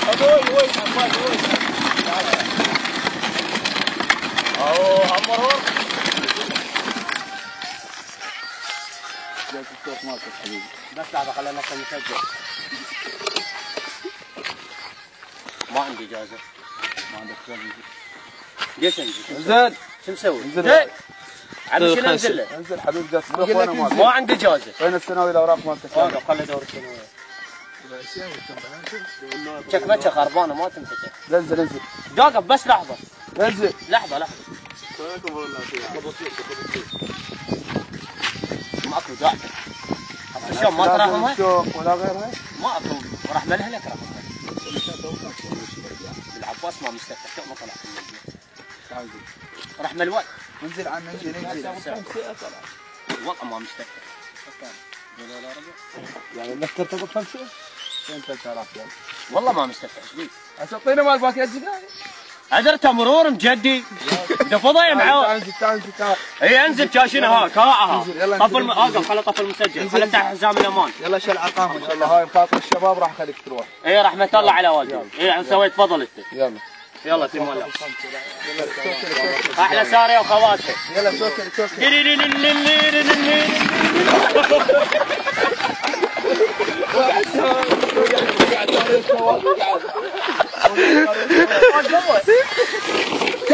ابوي وين عمال وين؟ اوه عمرور جاك الصوت مالك حبيبي. بس لحظة خلينا نصل نسجل. ما عندي اجازة. ما عندك اجازة؟ ليش انزل؟ زين شو مسوي؟ زين عبد شنو انزل له؟ انزل حبيبي جاك الصوت وانا مالك. ما عندي اجازة. وين الثانوي الاوراق مالتك؟ خلي دور الثانوية. شكمتها خربانة ما تمسكها. انزل انزل. داقف بس لحظة. انزل. لحظة. ماكو داعي. شلون ما تراهمها؟ ولا غيرها؟ ما اكو راح ملها لك راهمها. العباس ما مستفتح تو ما طلع في المدينة. راح ملوان. انزل عن انزل. والله ما مستفتح. يعني نفكر تقول 5 وين 3000 يعني؟ والله ما مستفتح ايش بيك؟ اعطينا مال باقي الجدايد. عذرته مرور مجدي. دفضه يا معود. انزل اي انزل كاشنها ها كاعها. طفل اوقف خلي طفل مسجل خلي تحت حزام الامان. يلا شيل ارقام ان شاء الله. هاي مخاطر الشباب راح اخليك تروح. اي رحمة الله على والدي. اي سويت فضل انت. يلا تمام. احلى ساريه وخواتها. يلا شوكر.